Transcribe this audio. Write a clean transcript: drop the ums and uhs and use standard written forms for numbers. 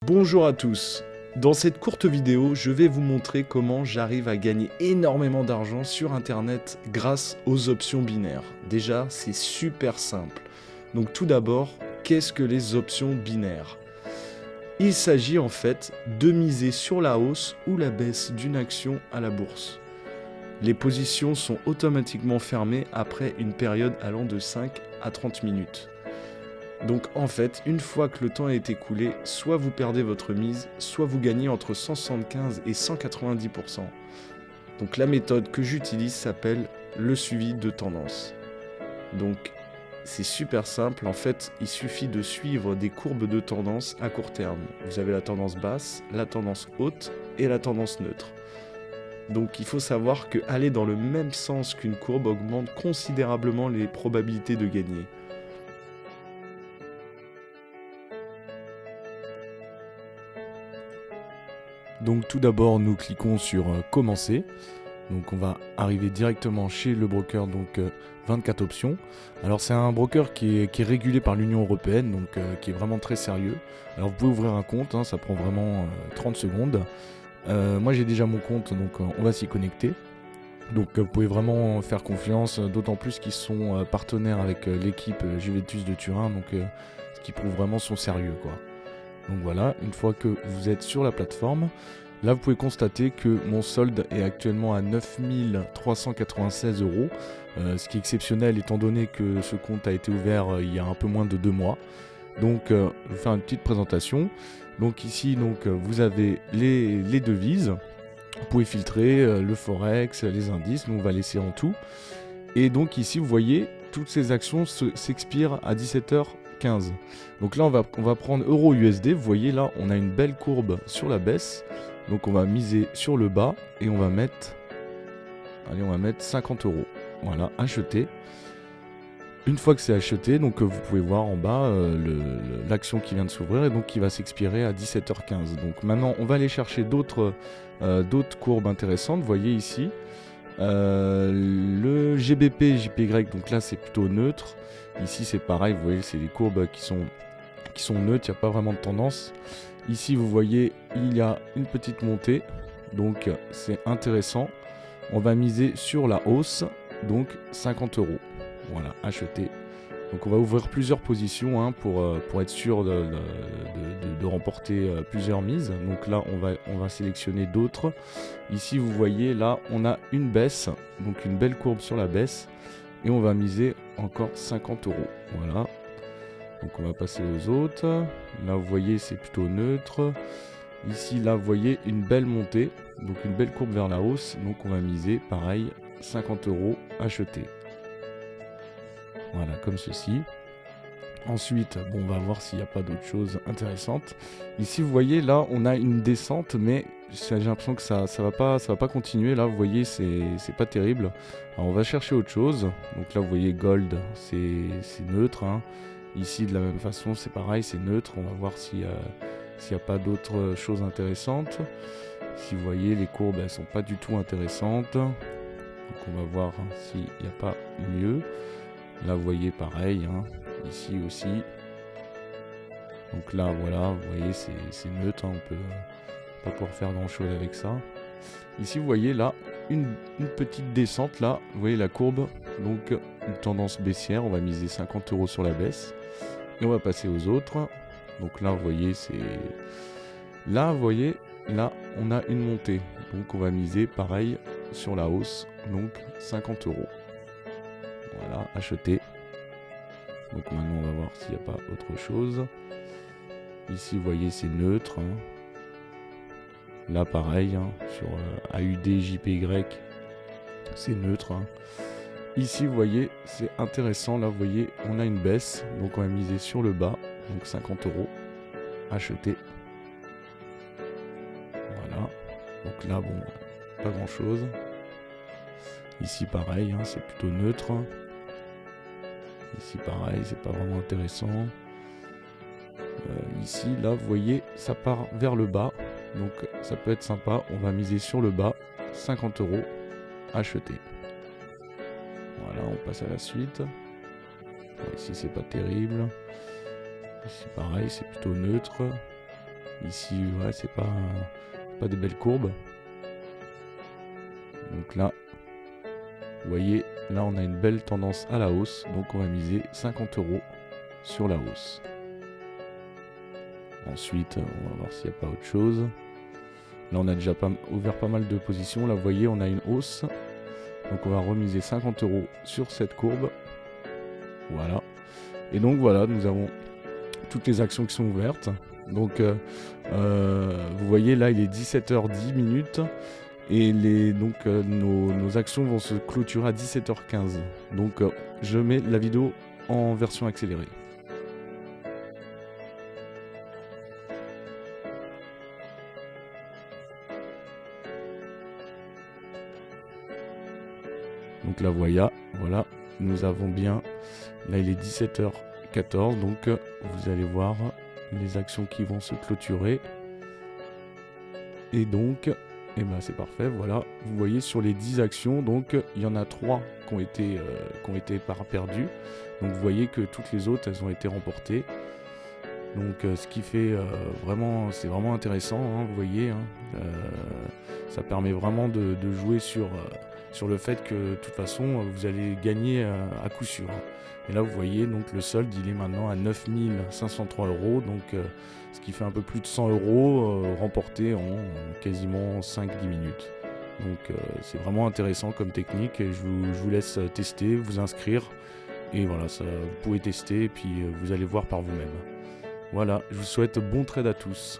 Bonjour à tous. Dans cette courte vidéo, je vais vous montrer comment j'arrive à gagner énormément d'argent sur internet grâce aux options binaires. Déjà, c'est super simple. Donc tout d'abord, qu'est-ce que les options binaires? Il s'agit en fait de miser sur la hausse ou la baisse d'une action à la bourse. Les positions sont automatiquement fermées après une période allant de 5 à 30 minutes. Donc en fait, une fois que le temps est écoulé, soit vous perdez votre mise, soit vous gagnez entre 175 et 190%. Donc la méthode que j'utilise s'appelle le suivi de tendance. Donc c'est super simple, en fait il suffit de suivre des courbes de tendance à court terme. Vous avez la tendance basse, la tendance haute et la tendance neutre. Donc il faut savoir que aller dans le même sens qu'une courbe augmente considérablement les probabilités de gagner. Donc tout d'abord, nous cliquons sur commencer. Donc on va arriver directement chez le broker, donc 24 options. Alors c'est un broker qui est régulé par l'Union Européenne, donc qui est vraiment très sérieux. Alors vous pouvez ouvrir un compte, hein, ça prend vraiment 30 secondes. Moi j'ai déjà mon compte, donc on va s'y connecter. Donc vous pouvez vraiment faire confiance, d'autant plus qu'ils sont partenaires avec l'équipe Juventus de Turin, donc ce qui prouve vraiment son sérieux, quoi. Donc voilà, une fois que vous êtes sur la plateforme, là vous pouvez constater que mon solde est actuellement à 9 396 euros, ce qui est exceptionnel étant donné que ce compte a été ouvert il y a un peu moins de 2 mois. Donc je vais vous faire une petite présentation. Donc ici vous avez les devises, vous pouvez filtrer le forex, les indices, nous on va laisser en tout. Et donc ici vous voyez, toutes ces actions s'expirent à 17h15. Donc là on va prendre euro USD, vous voyez là on a une belle courbe sur la baisse. Donc on va miser sur le bas et on va mettre 50 euros. Voilà, acheter. Une fois que c'est acheté, donc vous pouvez voir en bas l'action qui vient de s'ouvrir et donc qui va s'expirer à 17h15. Donc maintenant on va aller chercher d'autres courbes intéressantes. Vous voyez ici le GBP, JPY, donc là c'est plutôt neutre. Ici c'est pareil, vous voyez c'est des courbes qui sont neutres, il n'y a pas vraiment de tendance. Ici vous voyez il y a une petite montée, donc c'est intéressant. On va miser sur la hausse, donc 50 euros. Voilà, acheter. Donc on va ouvrir plusieurs positions hein, pour être sûr de remporter plusieurs mises. Donc là on va sélectionner d'autres. Ici vous voyez là on a une baisse, donc une belle courbe sur la baisse. Et on va miser encore 50 euros. Voilà. Donc on va passer aux autres. Là vous voyez c'est plutôt neutre. Ici là vous voyez une belle montée, donc une belle courbe vers la hausse. Donc on va miser pareil 50 euros, acheter. Voilà, comme ceci. Ensuite, bon, on va voir s'il n'y a pas d'autres choses intéressantes. Ici, vous voyez, là, on a une descente, mais j'ai l'impression que ça va pas continuer. Là, vous voyez, c'est pas terrible. Alors, on va chercher autre chose. Donc là, vous voyez, gold, c'est neutre. Hein. Ici, de la même façon, c'est pareil, c'est neutre. On va voir s'il n'y a pas d'autres choses intéressantes. Si vous voyez, les courbes, elles sont pas du tout intéressantes. Donc, on va voir hein, s'il n'y a pas mieux. Là vous voyez pareil, hein, ici aussi. Donc là voilà, vous voyez c'est neutre, hein, on peut pas pouvoir faire grand chose avec ça. Ici vous voyez là une petite descente là, vous voyez la courbe, donc une tendance baissière, on va miser 50 euros sur la baisse. Et on va passer aux autres. Donc là vous voyez là vous voyez, là on a une montée. Donc on va miser pareil sur la hausse, donc 50 euros. Voilà, acheter. Donc maintenant on va voir s'il n'y a pas autre chose. Ici vous voyez c'est neutre. Hein. Là pareil, hein, sur AUD, JPY, c'est neutre. Hein. Ici vous voyez c'est intéressant. Là vous voyez on a une baisse. Donc on va miser sur le bas. Donc 50 euros. Acheter. Voilà. Donc là bon, pas grand chose. Ici pareil, hein, c'est plutôt neutre. Ici pareil, c'est pas vraiment intéressant. Ici, là, vous voyez, ça part vers le bas. Donc ça peut être sympa. On va miser sur le bas. 50 euros. Acheter. Voilà, on passe à la suite. Ici, c'est pas terrible. Ici, pareil, c'est plutôt neutre. Ici, ouais, c'est pas des belles courbes. Donc là, vous voyez, là on a une belle tendance à la hausse. Donc on va miser 50 € sur la hausse. Ensuite, on va voir s'il n'y a pas autre chose. Là, on a déjà ouvert pas mal de positions. Là, vous voyez, on a une hausse. Donc, on va remiser 50 € sur cette courbe. Voilà. Et donc, voilà, nous avons toutes les actions qui sont ouvertes. Donc, vous voyez, là, il est 17h10 minutes. Et nos actions vont se clôturer à 17h15. Donc, je mets la vidéo en version accélérée. Donc là, voilà, nous avons bien, là il est 17h14, donc vous allez voir les actions qui vont se clôturer. Et donc, eh ben, c'est parfait, voilà, vous voyez sur les 10 actions, donc il y en a 3 qui ont été perdues. Donc vous voyez que toutes les autres, elles ont été remportées. Donc ce qui fait vraiment, c'est vraiment intéressant, hein, vous voyez, hein, ça permet vraiment de jouer sur le fait que de toute façon vous allez gagner à coup sûr. Hein. Et là vous voyez donc le solde il est maintenant à 9 503 €, donc ce qui fait un peu plus de 100 € remportés en quasiment 5-10 minutes. Donc c'est vraiment intéressant comme technique et je vous laisse tester, vous inscrire et voilà, ça, vous pouvez tester et puis vous allez voir par vous-même. Voilà, je vous souhaite bon trade à tous.